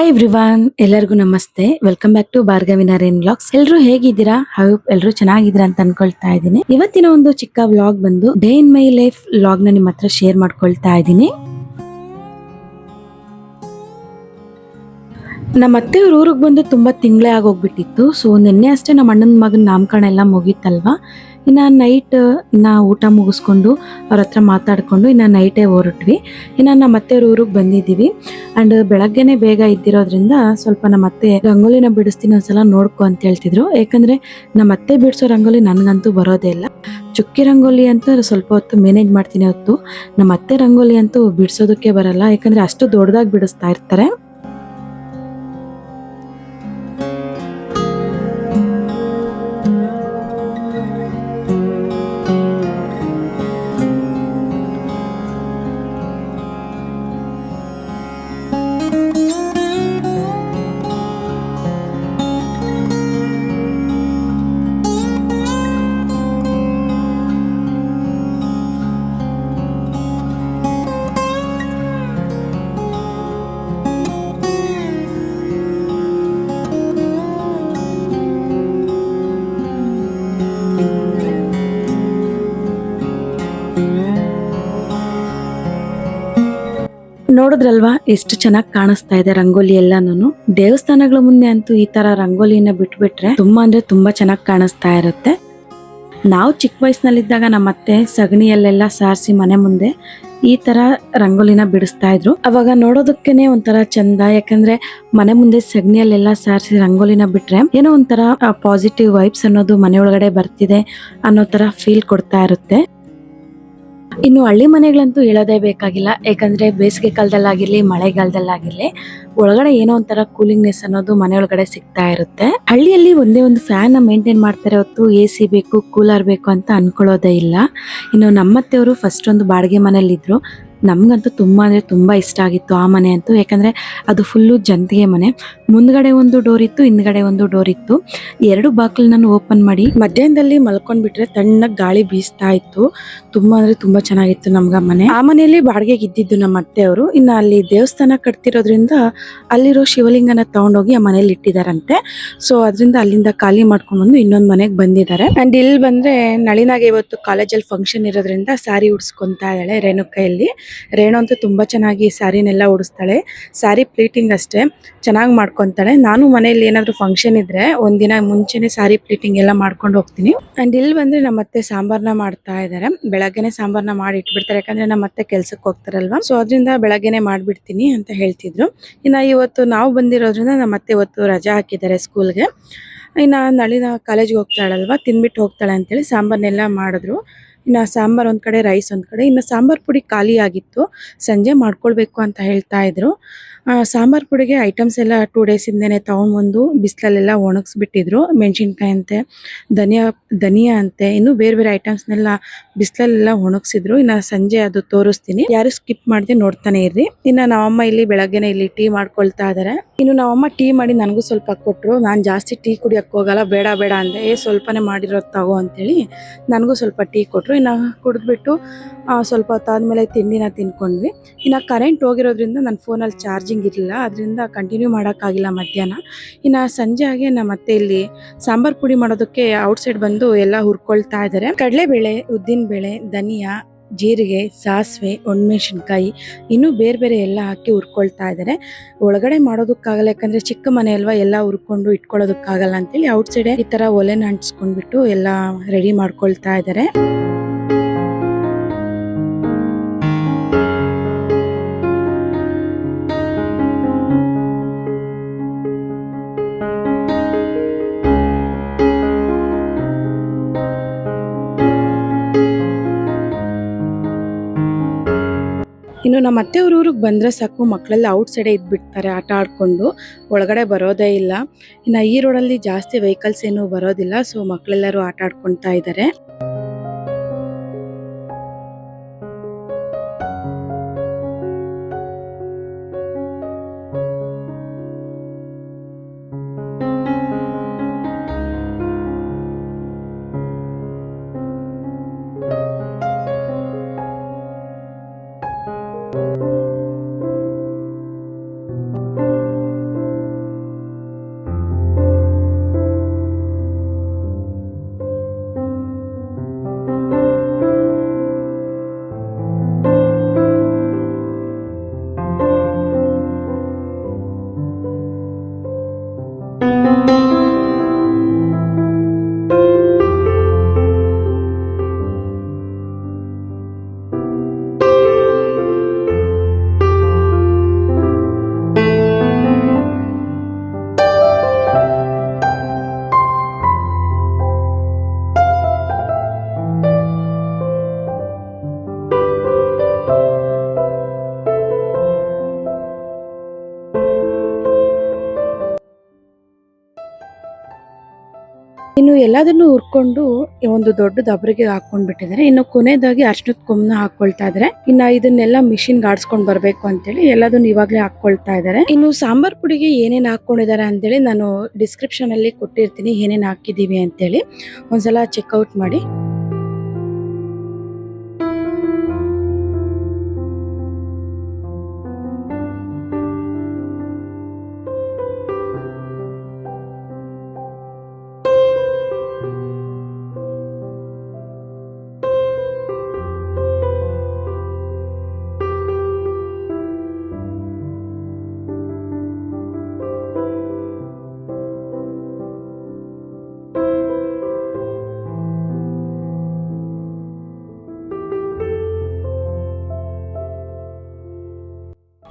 Hi everyone, ಎಲ್ಲರಿಗೂ ನಮಸ್ತೆ. Welcome back to Bhargavi Naren vlogs. ಎಲ್ಲರೂ ಹೇಗಿದ್ದೀರಾ? ಎಲ್ಲರೂ ಚೆನ್ನಾಗಿದ್ದೀರಾ ಅಂತ ಅನ್ಕೊಳ್ತಾ ಇದ್ದೀನಿ. ಇವತ್ತಿನ ಒಂದು ಚಿಕ್ಕ ವ್ಲಾಗ್ ಬಂದು day in my life vlog ನ ನಿಮ್ಮ ಹತ್ರ ಶೇರ್ ಮಾಡ್ಕೊಳ್ತಾ ಇದ್ದೀನಿ. ನಮ್ಮ ಅತ್ತೆಯವ್ರ ಊರಿಗೆ ಬಂದು ತುಂಬಾ ತಿಂಗಳೇ ಆಗೋಗ್ಬಿಟ್ಟಿತ್ತು. ಸೊ ನಿನ್ನೆ ಅಷ್ಟೇ ನಮ್ಮ ಅಣ್ಣನ ಮಗನ ನಾಮಕರಣ ಎಲ್ಲ ಮುಗೀತಲ್ವಾ. ಇನ್ನ ನೈಟ್ ಊಟ ಮುಗಿಸ್ಕೊಂಡು ಅವ್ರ ಹತ್ರ ಮಾತಾಡ್ಕೊಂಡು ನೈಟೇ ಹೊರಟ್ವಿ. ನಮ್ಮ ಅತ್ತೆಯವ್ರ ಊರಿಗೆ ಬಂದಿದ್ದೀವಿ. ಅಂಡ್ ಬೆಳಗ್ಗೆನೆ ಬೇಗ ಇದ್ದಿರೋದ್ರಿಂದ ಸ್ವಲ್ಪ ನಮ್ಮ ಅತ್ತೆ ರಂಗೋಲಿನ ಬಿಡಿಸ್ತೀನಿ ಒಂದ್ಸಲ ನೋಡ್ಕೊ ಅಂತ ಹೇಳ್ತಿದ್ರು. ಯಾಕಂದ್ರೆ ನಮ್ಮ ಅತ್ತೆ ಬಿಡಿಸೋ ರಂಗೋಲಿ ನನ್ಗಂತೂ ಬರೋದೇ ಇಲ್ಲ. ಚುಕ್ಕಿ ರಂಗೋಲಿ ಅಂತ ಸ್ವಲ್ಪ ಹೊತ್ತು ಮ್ಯಾನೇಜ್ ಮಾಡ್ತೀನಿ ಹೊತ್ತು. ನಮ್ಮ ಅತ್ತೆ ರಂಗೋಲಿ ಅಂತೂ ಬಿಡಿಸೋದಕ್ಕೆ ಬರಲ್ಲ, ಯಾಕಂದ್ರೆ ಅಷ್ಟು ದೊಡ್ಡದಾಗಿ ಬಿಡಿಸ್ತಾ ಇರ್ತಾರೆ. ನೋಡಿದ್ರಲ್ವಾ ಎಷ್ಟು ಚೆನ್ನಾಗಿ ಕಾಣಿಸ್ತಾ ಇದೆ ರಂಗೋಲಿ ಎಲ್ಲಾನು. ದೇವಸ್ಥಾನಗಳ ಮುಂದೆ ಅಂತೂ ಈ ತರ ರಂಗೋಲಿನ ಬಿಟ್ಬಿಟ್ರೆ ತುಂಬಾ ಚೆನ್ನಾಗಿ ಕಾಣಿಸ್ತಾ ಇರುತ್ತೆ. ನಾವು ಚಿಕ್ಕ ವಯಸ್ಸಿನಲ್ಲಿದ್ದಾಗ ನಮ್ಮ ಅತ್ತೆ ಸಗಣಿಯಲ್ಲೆಲ್ಲ ಸಾರಿಸಿ ಮನೆ ಮುಂದೆ ಈ ತರ ರಂಗೋಲಿನ ಬಿಡಿಸ್ತಾ ಇದ್ರು. ಅವಾಗ ನೋಡೋದಕ್ಕೇನೆ ಒಂಥರ ಚಂದ, ಯಾಕಂದ್ರೆ ಮನೆ ಮುಂದೆ ಸಗಣಿಯಲ್ಲೆಲ್ಲ ಸಾರಿಸಿ ರಂಗೋಲಿನ ಬಿಟ್ರೆ ಏನೋ ಒಂಥರ ಪಾಸಿಟಿವ್ ವೈಬ್ಸ್ ಅನ್ನೋದು ಮನೆಯೊಳಗಡೆ ಬರ್ತಿದೆ ಅನ್ನೋ ತರ ಫೀಲ್ ಕೊಡ್ತಾ ಇರುತ್ತೆ. ಇನ್ನು ಹಳ್ಳಿ ಮನೆಗಳಂತೂ ಹೇಳೋದೇ ಬೇಕಾಗಿಲ್ಲ, ಯಾಕಂದ್ರೆ ಬೇಸಿಗೆ ಕಾಲದಲ್ಲಾಗಿರ್ಲಿ ಮಳೆಗಾಲದಲ್ಲಾಗಿರ್ಲಿ ಒಳಗಡೆ ಏನೋ ಒಂಥರ ಕೂಲಿಂಗ್ನೆಸ್ ಅನ್ನೋದು ಮನೆಯೊಳಗಡೆ ಸಿಗ್ತಾ ಇರುತ್ತೆ. ಹಳ್ಳಿಯಲ್ಲಿ ಒಂದೇ ಒಂದು ಫ್ಯಾನ್ ಮೇಂಟೈನ್ ಮಾಡ್ತಾರೆ ಹೊತ್ತು AC ಬೇಕು ಕೂಲರ್ ಬೇಕು ಅಂತ ಅನ್ಕೊಳ್ಳೋದೇ ಇಲ್ಲ. ಇನ್ನು ನಮ್ಮತ್ತೆಯವರು ಫಸ್ಟ್ ಒಂದು ಬಾಡಿಗೆ ಮನೇಲಿ ಇದ್ರು. ನಮ್ಗಂತೂ ತುಂಬಾ ಇಷ್ಟ ಆಗಿತ್ತು ಆ ಮನೆ ಅಂತೂ, ಯಾಕಂದ್ರೆ ಅದು ಫುಲ್ಲು ಜಂತಿಗೆ ಮನೆ. ಮುಂದ್ಗಡೆ ಒಂದು ಡೋರ್ ಇತ್ತು, ಹಿಂದ್ಗಡೆ ಒಂದು ಡೋರ್ ಇತ್ತು. ಎರಡು ಬಾಗಿಲನ್ನು ಓಪನ್ ಮಾಡಿ ಮಧ್ಯಾಹ್ನದಲ್ಲಿ ಮಲ್ಕೊಂಡ್ಬಿಟ್ರೆ ತಣ್ಣಗೆ ಗಾಳಿ ಬೀಸ್ತಾ ಇತ್ತು. ತುಂಬಾ ಚೆನ್ನಾಗಿತ್ತು ನಮ್ಗ ಮನೆ. ಆ ಮನೆಯಲ್ಲಿ ಬಾಡಿಗೆಗೆ ಇದ್ದಿದ್ದು ನಮ್ಮ ಅತ್ತೆಯವರು. ಇನ್ನು ಅಲ್ಲಿ ದೇವಸ್ಥಾನ ಕಟ್ತಿರೋದ್ರಿಂದ ಅಲ್ಲಿರೋ ಶಿವಲಿಂಗನ ತಗೊಂಡೋಗಿ ಆ ಮನೇಲಿ ಇಟ್ಟಿದಾರಂತೆ. ಸೊ ಅದರಿಂದ ಅಲ್ಲಿಂದ ಖಾಲಿ ಮಾಡ್ಕೊಂಡು ಬಂದು ಇನ್ನೊಂದು ಮನೆಗೆ ಬಂದಿದ್ದಾರೆ. ಅಂಡ್ ಇಲ್ಲಿ ಬಂದ್ರೆ ನಳಿನಾಗೆ ಇವತ್ತು ಕಾಲೇಜಲ್ಲಿ ಫಂಕ್ಷನ್ ಇರೋದ್ರಿಂದ ಸ್ಯಾರಿ ಉಡ್ಸ್ಕೊಂತಾ ಇದ್ದಾಳೆ ರೇಣುಕೈಯಲ್ಲಿ. ರೇಣು ಅಂತೂ ತುಂಬಾ ಚೆನ್ನಾಗಿ ಸ್ಯಾರಿನೆಲ್ಲ ಉಡಿಸ್ತಾಳೆ. ಸ್ಯಾರಿ ಪ್ಲೀಟಿಂಗ್ ಅಷ್ಟೇ ಚೆನ್ನಾಗಿ ಮಾಡ್ಕೊಂತಾಳೆ. ನಾನು ಮನೆಯಲ್ಲಿ ಏನಾದ್ರು ಫಂಕ್ಷನ್ ಇದ್ರೆ ಒಂದಿನ ಮುಂಚೆನೆ ಸ್ಯಾರಿ ಪ್ಲೀಟಿಂಗ್ ಎಲ್ಲ ಮಾಡ್ಕೊಂಡು ಹೋಗ್ತೀನಿ. ಅಂಡ್ ಇಲ್ಲಿ ಬಂದ್ರೆ ನಮ್ಮ ಅತ್ತೆ ಸಾಂಬಾರ್ನ ಮಾಡ್ತಾ ಇದ್ದಾರೆ. ಬೆಳಗ್ಗೆನೆ ಸಾಂಬಾರ್ನ ಮಾಡಿ ಇಟ್ಬಿಡ್ತಾರೆ, ಯಾಕಂದ್ರೆ ನಮ್ಮ ಅತ್ತೆ ಕೆಲ್ಸಕ್ಕೆ ಹೋಗ್ತಾರಲ್ವಾ. ಸೊ ಅದರಿಂದ ಬೆಳಗ್ಗೆನೆ ಮಾಡ್ಬಿಡ್ತೀನಿ ಅಂತ ಹೇಳ್ತಿದ್ರು. ಇನ್ನ ಇವತ್ತು ನಾವು ಬಂದಿರೋದ್ರಿಂದ ನಮ್ಮ ಅತ್ತೆ ಇವತ್ತು ರಜಾ ಹಾಕಿದ್ದಾರೆ ಸ್ಕೂಲ್ಗೆ. ಇನ್ನ ನಳಿನ ಕಾಲೇಜ್ಗೆ ಹೋಗ್ತಾಳಲ್ವಾ, ತಿನ್ಬಿಟ್ಟು ಹೋಗ್ತಾಳೆ ಅಂತೇಳಿ ಸಾಂಬಾರ್ನೆಲ್ಲ ಮಾಡಿದ್ರು. ಇನ್ನು ಸಾಂಬಾರ್ ಒಂದ್ ಕಡೆ, ರೈಸ್ ಒಂದ್ ಕಡೆ. ಇನ್ನು ಸಾಂಬಾರ್ ಪುಡಿ ಖಾಲಿ ಆಗಿತ್ತು, ಸಂಜೆ ಮಾಡ್ಕೊಳ್ಬೇಕು ಅಂತ ಹೇಳ್ತಾ ಇದ್ರು. ಸಾಂಬಾರ್ ಪುಡಿಗೆ ಐಟಮ್ಸ್ ಎಲ್ಲ 2 days ಇಂದನೇ ತಗೊಂಡ್ಬಂದು ಬಿಸಿಲಲ್ಲೆಲ್ಲ ಒಣಗಿಸ್ಬಿಟ್ಟಿದ್ರು. ಮೆಣಸಿನ್ಕಾಯಿ ಅಂತೆ, ಧನಿಯಾ ಅಂತೆ, ಇನ್ನು ಬೇರೆ ಬೇರೆ ಐಟಮ್ಸ್ನೆಲ್ಲ ಬಿಸಿಲಲ್ಲೆಲ್ಲ ಒಣಗಿಸಿದ್ರು. ಇನ್ನು ಸಂಜೆ ಅದು ತೋರಿಸ್ತೀನಿ, ಯಾರು ಸ್ಕಿಪ್ ಮಾಡದೆ ನೋಡ್ತಾನೆ ಇರ್ರಿ. ಇನ್ನು ನಾವಮ್ಮ ಇಲ್ಲಿ ಬೆಳಗ್ಗೆನೆ ಇಲ್ಲಿ ಟೀ ಮಾಡ್ಕೊಳ್ತಾ ಇದಾರೆ. ಇನ್ನು ನಾವಮ್ಮ ಟೀ ಮಾಡಿ ನನಗೂ ಸ್ವಲ್ಪ ಕೊಟ್ರು. ನಾನು ಜಾಸ್ತಿ ಟೀ ಕುಡಿಯಕ್ಕೆ ಹೋಗಲ್ಲ, ಬೇಡ ಅಂದೆ. ಸ್ವಲ್ಪನೇ ಮಾಡಿರೋದು ತಗೋ ಅಂತೇಳಿ ನನಗೂ ಸ್ವಲ್ಪ ಟೀ ಕೊಟ್ರು. ಇನ್ನು ಕುಡಿದ್ಬಿಟ್ಟು ಸ್ವಲ್ಪ ಹೊತ್ತಾದ್ಮೇಲೆ ತಿಂಡಿನ ತಿನ್ಕೊಂಡ್ವಿ. ಇನ್ನು ಕರೆಂಟ್ ಹೋಗಿರೋದ್ರಿಂದ ನನ್ನ ಫೋನಲ್ಲಿ ಚಾರ್ಜಿಂಗ್ ಇರಲಿಲ್ಲ, ಅದರಿಂದ ಕಂಟಿನ್ಯೂ ಮಾಡೋಕ್ಕಾಗಿಲ್ಲ ಮಧ್ಯಾಹ್ನ. ಇನ್ನು ಸಂಜೆ ಆಗಿ ನಮ್ಮ ಅತ್ತೆ ಇಲ್ಲಿ ಸಾಂಬಾರ್ ಪುಡಿ ಮಾಡೋದಕ್ಕೆ ಔಟ್ಸೈಡ್ ಬಂದು ಎಲ್ಲ ಹುರ್ಕೊಳ್ತಾ ಇದ್ದಾರೆ. ಕಡಲೆಬೇಳೆ, ಉದ್ದಿನಬೇಳೆ, ಧನಿಯಾ, ಜೀರಿಗೆ, ಸಾಸಿವೆ, ಒಣಮೆಣಸಿನ್ಕಾಯಿ, ಇನ್ನೂ ಬೇರೆ ಬೇರೆ ಎಲ್ಲ ಹಾಕಿ ಹುರ್ಕೊಳ್ತಾ ಇದ್ದಾರೆ. ಒಳಗಡೆ ಮಾಡೋದಕ್ಕಾಗಲ್ಲ, ಯಾಕಂದ್ರೆ ಚಿಕ್ಕ ಮನೆ ಅಲ್ವಾ, ಎಲ್ಲ ಹುರ್ಕೊಂಡು ಇಟ್ಕೊಳ್ಳೋದಕ್ಕಾಗಲ್ಲ ಅಂತೇಳಿ ಔಟ್ಸೈಡ್ ಈ ತರ ಒಲೆನ ಅಂಟಿಸ್ಕೊಂಡ್ಬಿಟ್ಟು ಎಲ್ಲ ರೆಡಿ ಮಾಡ್ಕೊಳ್ತಾ ಇದ್ದಾರೆ. ಇನ್ನು ನಮ್ಮ ಅತ್ತೆಯವ್ರ ಊರಿಗೆ ಬಂದರೆ ಸಾಕು, ಮಕ್ಕಳೆಲ್ಲ ಔಟ್ಸೈಡೇ ಇದ್ಬಿಡ್ತಾರೆ ಆಟ ಆಡ್ಕೊಂಡು, ಒಳಗಡೆ ಬರೋದೇ ಇಲ್ಲ. ಇನ್ನು ಈ ರೋಡಲ್ಲಿ ಜಾಸ್ತಿ ವೆಹಿಕಲ್ಸ್ ಏನು ಬರೋದಿಲ್ಲ. ಸೊ ಮಕ್ಕಳೆಲ್ಲರೂ ಆಟ ಆಡ್ಕೊಳ್ತಾ ಇದ್ದಾರೆ. ಇನ್ನು ಎಲ್ಲದನ್ನು ಹುರ್ಕೊಂಡು ಒಂದು ದೊಡ್ಡ ದಬ್ರಿಗೆ ಹಾಕೊಂಡ್ ಬಿಟ್ಟಿದ್ದಾರೆ. ಇನ್ನು ಕೊನೆಯದಾಗಿ ಅರ್ಶಿನದ ಕೊಂಬನ ಹಾಕೊಳ್ತಾ ಇದಾರೆ. ಇನ್ನ ಇದನ್ನೆಲ್ಲ ಮಿಷಿನ್ ಆಡ್ಸ್ಕೊಂಡ್ ಬರ್ಬೇಕು ಅಂತೇಳಿ ಎಲ್ಲದನ್ನು ಇವಾಗ್ಲೇ ಹಾಕೊಳ್ತಾ ಇದಾರೆ. ಇನ್ನು ಸಾಂಬಾರ್ ಪುಡಿಗೆ ಏನೇನ್ ಹಾಕೊಂಡಿದ್ದಾರೆ ಅಂತೇಳಿ ನಾನು ಡಿಸ್ಕ್ರಿಪ್ಷನ್ ಅಲ್ಲಿ ಕೊಟ್ಟಿರ್ತೀನಿ, ಏನೇನ್ ಹಾಕಿದೀವಿ ಅಂತೇಳಿ ಒಂದ್ಸಲ ಚೆಕ್ಔಟ್ ಮಾಡಿ.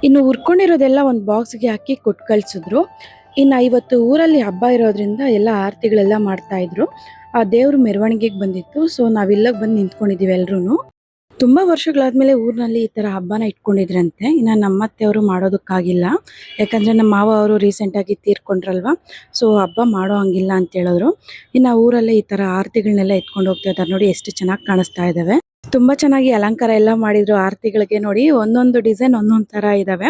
ಇನ್ನು ಹುರ್ಕೊಂಡಿರೋದೆಲ್ಲ ಒಂದು ಬಾಕ್ಸ್ಗೆ ಹಾಕಿ ಕೊಟ್ಟು ಕಳ್ಸಿದ್ರು. ಇನ್ನು ಇವತ್ತು ಊರಲ್ಲಿ ಹಬ್ಬ ಇರೋದ್ರಿಂದ ಎಲ್ಲ ಆರತಿಗಳೆಲ್ಲ ಮಾಡ್ತಾ ಇದ್ರು. ಆ ದೇವ್ರ ಮೆರವಣಿಗೆಗೆ ಬಂದಿತ್ತು. ಸೊ ನಾವಿಲ್ಲಗ್ ಬಂದು ನಿಂತ್ಕೊಂಡಿದೀವಿ ಎಲ್ರು. ತುಂಬಾ ವರ್ಷಗಳಾದ್ಮೇಲೆ ಊರಿನಲ್ಲಿ ಈ ತರ ಹಬ್ಬನ ಇಟ್ಕೊಂಡಿದ್ರಂತೆ. ಇನ್ನ ನಮ್ಮತ್ತೆಯವರು ಮಾಡೋದಕ್ಕಾಗಿಲ್ಲ, ಯಾಕಂದ್ರೆ ನಮ್ಮ ಮಾವ ಅವರು ರೀಸೆಂಟ್ ಆಗಿ ತೀರ್ಕೊಂಡ್ರಲ್ವಾ. ಸೊ ಹಬ್ಬ ಮಾಡೋ ಹಂಗಿಲ್ಲ ಅಂತ ಹೇಳಿದ್ರು. ಇನ್ನ ಊರಲ್ಲೇ ಈ ತರ ಆರತಿಗಳನ್ನೆಲ್ಲ ಎತ್ಕೊಂಡು ಹೋಗ್ತಾ ಇದ್ದಾರೆ. ನೋಡಿ ಎಷ್ಟು ಚೆನ್ನಾಗಿ ಕಾಣಿಸ್ತಾ ಇದಾವೆ. ತುಂಬಾ ಚೆನ್ನಾಗಿ ಅಲಂಕಾರ ಎಲ್ಲ ಮಾಡಿದ್ರು ಆರತಿಗಳಿಗೆ. ನೋಡಿ ಒಂದೊಂದು ಡಿಸೈನ್ ಒಂದೊಂದ್ ತರ ಇದಾವೆ.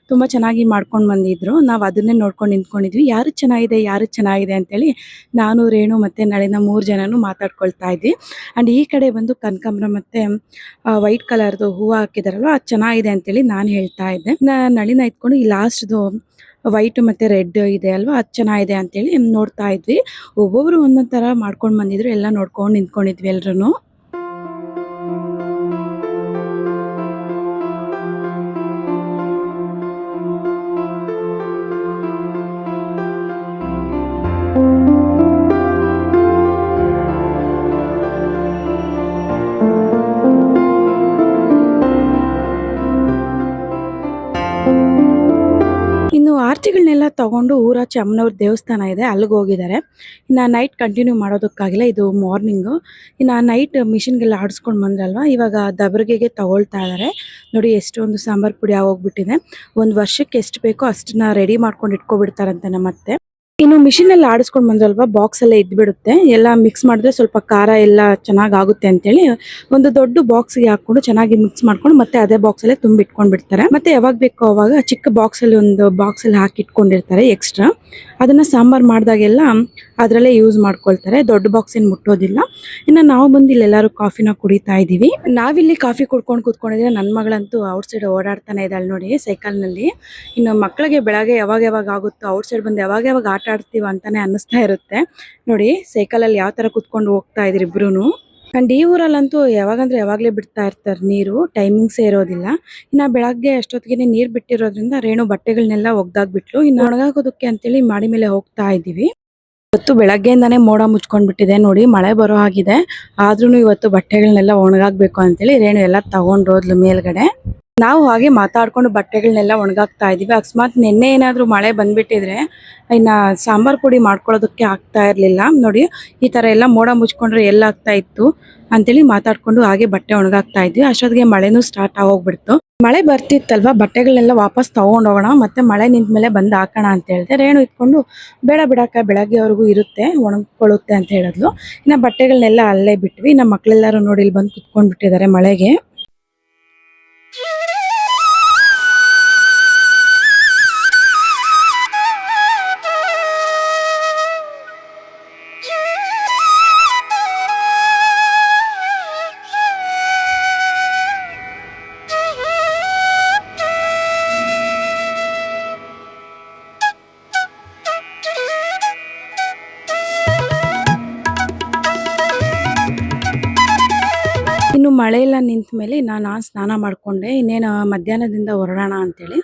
ತುಂಬಾ ಚೆನ್ನಾಗಿ ಮಾಡ್ಕೊಂಡ್ ಬಂದಿದ್ರು. ನಾವ್ ಅದನ್ನೇ ನೋಡ್ಕೊಂಡು ನಿಂತ್ಕೊಂಡಿದ್ವಿ. ಯಾರು ಚೆನ್ನಾಗಿದೆ ಅಂತೇಳಿ ನಾನು, ರೇಣು ಮತ್ತೆ ನಳಿನ 3 ಜನನು ಮಾತಾಡ್ಕೊಳ್ತಾ ಇದ್ವಿ. ಅಂಡ್ ಈ ಕಡೆ ಬಂದು ಕನಕಾಂಬರ ಮತ್ತೆ ವೈಟ್ ಕಲರ್ದು ಹೂವು ಹಾಕಿದಾರಲ್ವ, ಅದು ಚೆನ್ನಾಗಿದೆ ಅಂತೇಳಿ ನಾನು ಹೇಳ್ತಾ ಇದ್ದೆ. ನಳಿನ ಇಟ್ಕೊಂಡು ಈ ಲಾಸ್ಟ್ದು ವೈಟ್ ಮತ್ತೆ ರೆಡ್ ಇದೆ ಅಲ್ವಾ, ಅದು ಚೆನ್ನಾಗಿದೆ ಅಂತೇಳಿ ನೋಡ್ತಾ ಇದ್ವಿ. ಒಬ್ಬೊಬ್ರು ಒಂದೊಂದ್ ತರ ಮಾಡ್ಕೊಂಡ್ ಬಂದಿದ್ರು. ಎಲ್ಲ ನೋಡ್ಕೊಂಡು ನಿಂತ್ಕೊಂಡಿದ್ವಿ ಎಲ್ರು. ಇನ್ನು ಆರ್ತಿಗಳನ್ನೆಲ್ಲ ತಗೊಂಡು ಊರಾಚೆ ಅಮ್ಮನವ್ರ ದೇವಸ್ಥಾನ ಇದೆ, ಅಲ್ಲಿಗೆ ಹೋಗಿದ್ದಾರೆ. ಇನ್ನು ನೈಟ್ ಕಂಟಿನ್ಯೂ ಮಾಡೋದಕ್ಕಾಗಿಲ್ಲ, ಇದು ಮಾರ್ನಿಂಗು. ಇನ್ನು ನೈಟ್ ಮಿಷಿನ್ಗೆಲ್ಲ ಆಡಿಸ್ಕೊಂಡು ಬಂದ್ರಲ್ವ, ಇವಾಗ ದಬರ್ಗೆಗೆ ತಗೊಳ್ತಾ ಇದ್ದಾರೆ. ನೋಡಿ ಎಷ್ಟೊಂದು ಸಾಂಬಾರ್ ಪುಡಿ ಆಗೋಗ್ಬಿಟ್ಟಿದೆ. ಒಂದು ವರ್ಷಕ್ಕೆ ಎಷ್ಟು ಬೇಕೋ ಅಷ್ಟನ್ನ ರೆಡಿ ಮಾಡ್ಕೊಂಡು ಇಟ್ಕೊಬಿಡ್ತಾರಂತೆ ನಮ್ಮತ್ತೆ. ಇನ್ನು ಮಿಷಿನ್ ಅಲ್ಲಿ ಆಡಿಸ್ಕೊಂಡು ಬಂದ್ರಲ್ವಾ, ಬಾಕ್ಸ್ ಎಲ್ಲ ಇದ್ಬಿಡುತ್ತೆ. ಎಲ್ಲ ಮಿಕ್ಸ್ ಮಾಡಿದ್ರೆ ಸ್ವಲ್ಪ ಖಾರ ಎಲ್ಲ ಚೆನ್ನಾಗ್ ಆಗುತ್ತೆ ಅಂತೇಳಿ ಒಂದು ದೊಡ್ಡ ಬಾಕ್ಸ್ಗೆ ಹಾಕೊಂಡು ಚೆನ್ನಾಗಿ ಮಿಕ್ಸ್ ಮಾಡ್ಕೊಂಡು ಮತ್ತೆ ಅದೇ ಬಾಕ್ಸ್ ಅಲ್ಲೇ ತುಂಬಿ ಇಟ್ಕೊಂಡ್ ಬಿಡ್ತಾರೆ. ಮತ್ತೆ ಯಾವಾಗ ಬೇಕೋ ಅವಾಗ ಚಿಕ್ಕ ಬಾಕ್ಸ್ ಅಲ್ಲಿ ಒಂದು ಬಾಕ್ಸ್ ಅಲ್ಲಿ ಹಾಕಿ ಇಟ್ಕೊಂಡಿರ್ತಾರೆ ಎಕ್ಸ್ಟ್ರಾ. ಅದನ್ನ ಸಾಂಬಾರ್ ಮಾಡಿದಾಗೆಲ್ಲ ಅದ್ರಲ್ಲೇ ಯೂಸ್ ಮಾಡ್ಕೊಳ್ತಾರೆ. ದೊಡ್ಡ ಬಾಕ್ಸ್ ಏನ್ ಮುಟ್ಟೋದಿಲ್ಲ. ಇನ್ನು ನಾವು ಬಂದು ಇಲ್ಲಿ ಎಲ್ಲರೂ ಕಾಫಿನ ಕುಡಿತಾ ಇದೀವಿ. ನಾವಿಲ್ಲಿ ಕಾಫಿ ಕುಡ್ಕೊಂಡು ಕೂತ್ಕೊಂಡಿದ್ರೆ ನನ್ನ ಮಗಳಂತೂ ಔಟ್ ಸೈಡ್ ಓಡಾಡ್ತಾನೆ ಇದ್ದಾಳೆ ನೋಡಿ ಸೈಕಲ್ ನಲ್ಲಿ. ಇನ್ನು ಮಕ್ಕಳಿಗೆ ಬೆಳಗ್ಗೆ ಯಾವಾಗ ಆಗುತ್ತೋ ಔಟ್ ಸೈಡ್ ಬಂದು ಯಾವಾಗ ಆಟ ಆಡ್ತೀವ ಅಂತಾನೆ ಅನ್ನಿಸ್ತಾ ಇರುತ್ತೆ. ನೋಡಿ ಸೈಕಲ್ ಅಲ್ಲಿ ಯಾವ ತರ ಕುತ್ಕೊಂಡು ಹೋಗ್ತಾ ಇದ್ರಿ ಇಬ್ರುನು. ಅಂಡ್ ಈ ಊರಲ್ಲಂತೂ ಯಾವಾಗಂದ್ರೆ ಯಾವಾಗ್ಲೇ ಬಿಡ್ತಾ ಇರ್ತಾರೆ ನೀರು, ಟೈಮಿಂಗ್ಸೇ ಇರೋದಿಲ್ಲ. ಇನ್ನ ಬೆಳಗ್ಗೆ ಅಷ್ಟೊತ್ತಿಗೆ ನೀರ್ ಬಿಟ್ಟಿರೋದ್ರಿಂದ ರೇಣು ಬಟ್ಟೆಗಳನ್ನೆಲ್ಲ ಒಗ್ದಾಕ್ಬಿಟ್ಲು. ಇನ್ನು ಒಣಗಾಕೋದಕ್ಕೆ ಅಂತೇಳಿ ಮಾಡಿ ಮೇಲೆ ಹೋಗ್ತಾ ಇದೀವಿ. ಇವತ್ತು ಬೆಳಗ್ಗೆಯಿಂದಾನೇ ಮೋಡ ಮುಚ್ಕೊಂಡ್ ಬಿಟ್ಟಿದೆ ನೋಡಿ, ಮಳೆ ಬರೋ ಹಾಗಿದೆ. ಆದ್ರೂ ಇವತ್ತು ಬಟ್ಟೆಗಳನ್ನೆಲ್ಲ ಒಣಗಾಕ್ಬೇಕು ಅಂತೇಳಿ ರೇಣು ಎಲ್ಲ ತಗೊಂಡೋದ್ಲು ಮೇಲ್ಗಡೆ. ನಾವು ಹಾಗೆ ಮಾತಾಡ್ಕೊಂಡು ಬಟ್ಟೆಗಳನ್ನೆಲ್ಲ ಒಣಗಾಕ್ತಾ ಇದೀವಿ. ಅಕಸ್ಮಾತ್ ನಿನ್ನೆ ಏನಾದ್ರೂ ಮಳೆ ಬಂದ್ಬಿಟ್ಟಿದ್ರೆ ಇನ್ನ ಸಾಂಬಾರ್ ಪುಡಿ ಮಾಡ್ಕೊಳ್ಳೋದಕ್ಕೆ ಆಗ್ತಾ ಇರ್ಲಿಲ್ಲ. ನೋಡಿ ಈ ತರ ಎಲ್ಲ ಮೋಡ ಮುಚ್ಕೊಂಡ್ರೆ ಎಲ್ಲ ಆಗ್ತಾ ಇತ್ತು ಅಂತೇಳಿ ಮಾತಾಡ್ಕೊಂಡು ಹಾಗೆ ಬಟ್ಟೆ ಒಣಗಾಕ್ತಾ ಇದ್ವಿ. ಅಷ್ಟೊತ್ತಿಗೆ ಮಳೆನೂ ಸ್ಟಾರ್ಟ್ ಆಗೋಗ್ಬಿಡ್ತು. ಮಳೆ ಬರ್ತಿತ್ತಲ್ವಾ, ಬಟ್ಟೆಗಳನ್ನೆಲ್ಲ ವಾಪಸ್ ತಗೊಂಡ್ ಹೋಗೋಣ, ಮತ್ತೆ ಮಳೆ ನಿಂತ ಮೇಲೆ ಬಂದ್ ಹಾಕೋಣ ಅಂತ ಹೇಳ್ದೆ. ರೇಣು ಇಟ್ಕೊಂಡು ಬೇಡ ಬಿಡಾಕ ಬೆಳಗ್ಗೆವರೆಗೂ ಇರುತ್ತೆ, ಒಣಗ್ಕೊಳ್ಳುತ್ತೆ ಅಂತ ಹೇಳಿದ್ಲು. ಇನ್ನ ಬಟ್ಟೆಗಳನ್ನೆಲ್ಲ ಅಲ್ಲೇ ಬಿಟ್ವಿ. ನಮ್ಮ ಮಕ್ಳೆಲ್ಲರೂ ನೋಡಿ ಇಲ್ಲಿ ಬಂದು ಕುತ್ಕೊಂಡ್ ಬಿಟ್ಟಿದ್ದಾರೆ ಮಳೆಗೆ. ಇನ್ನು ಮಳೆ ಎಲ್ಲ ನಿಂತ ಮೇಲೆ ನಾನು ಸ್ನಾನ ಮಾಡ್ಕೊಂಡೆ. ಇನ್ನೇನು ಮಧ್ಯಾಹ್ನದಿಂದ ಹೊರಡೋಣ ಅಂತೇಳಿ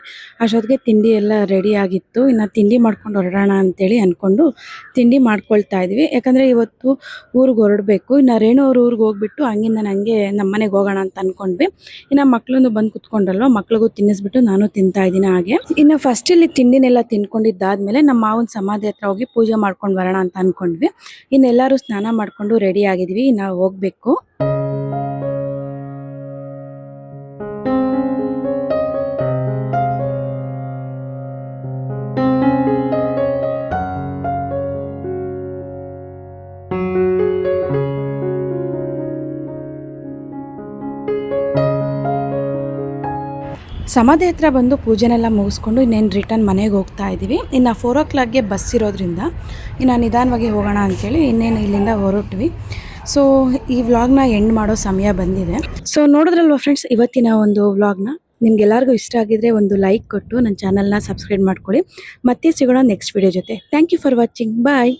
ಅಷ್ಟೊತ್ತಿಗೆ ತಿಂಡಿ ಎಲ್ಲ ರೆಡಿ ಆಗಿತ್ತು. ಇನ್ನು ತಿಂಡಿ ಮಾಡ್ಕೊಂಡು ಹೊರಡೋಣ ಅಂತೇಳಿ ಅಂದ್ಕೊಂಡು ತಿಂಡಿ ಮಾಡ್ಕೊಳ್ತಾ ಇದ್ವಿ. ಯಾಕಂದರೆ ಇವತ್ತು ಊರಿಗೆ ಹೊರಡಬೇಕು. ಇನ್ನು ರೇಣು ಅವ್ರ ಊರಿಗೆ ಹೋಗ್ಬಿಟ್ಟು ಹಂಗಿಂದ ನನಗೆ ನಮ್ಮ ಮನೆಗೆ ಹೋಗೋಣ ಅಂತ ಅಂದ್ಕೊಂಡ್ವಿ. ಇನ್ನು ಮಕ್ಳನ್ನು ಬಂದು ಕುತ್ಕೊಂಡ್ರಲ್ವ, ಮಕ್ಳಿಗೂ ತಿನ್ನಿಸ್ಬಿಟ್ಟು ನಾನು ತಿಂತಾ ಇದ್ದೀನಿ ಹಾಗೆ. ಇನ್ನು ಫಸ್ಟ್ ಇಲ್ಲಿ ತಿಂಡಿನೆಲ್ಲ ತಿನ್ಕೊಂಡಿದ್ದಾದ್ಮೇಲೆ ನಮ್ಮ ಮಾವನ ಸಮಾಧಿ ಹತ್ರ ಹೋಗಿ ಪೂಜೆ ಮಾಡ್ಕೊಂಡು ಬರೋಣ ಅಂತ ಅಂದ್ಕೊಂಡ್ವಿ. ಇನ್ನೆಲ್ಲರೂ ಸ್ನಾನ ಮಾಡ್ಕೊಂಡು ರೆಡಿ ಆಗಿದ್ವಿ, ನಾವು ಹೋಗ್ಬೇಕು. ಸಮಾಧಿ ಹತ್ರ ಬಂದು ಪೂಜೆನೆಲ್ಲ ಮುಗಿಸ್ಕೊಂಡು ಇನ್ನೇನು ರಿಟರ್ನ್ ಮನೆಗೆ ಹೋಗ್ತಾ ಇದ್ದೀವಿ. ಇನ್ನು 4 o'clockಗೆ ಬಸ್ ಇರೋದ್ರಿಂದ ಇನ್ನು ನಿಧಾನವಾಗಿ ಹೋಗೋಣ ಅಂಥೇಳಿ ಇನ್ನೇನು ಇಲ್ಲಿಂದ ಹೊರಟ್ವಿ. ಸೊ ಈ ವ್ಲಾಗ್ನ ಎಂಡ್ ಮಾಡೋ ಸಮಯ ಬಂದಿದೆ. ಸೊ ನೋಡಿದ್ರಲ್ವ ಫ್ರೆಂಡ್ಸ್, ಇವತ್ತಿನ ಒಂದು ವ್ಲಾಗ್ನ ನಿಮ್ಗೆಲ್ಲರಿಗೂ ಇಷ್ಟ ಆಗಿದ್ರೆ ಒಂದು ಲೈಕ್ ಕೊಟ್ಟು ನನ್ನ ಚಾನಲ್ನ ಸಬ್ಸ್ಕ್ರೈಬ್ ಮಾಡ್ಕೊಳ್ಳಿ. ಮತ್ತೆ ಸಿಗೋಣ ನೆಕ್ಸ್ಟ್ ವಿಡಿಯೋ ಜೊತೆ. Thank you for watching. Bye.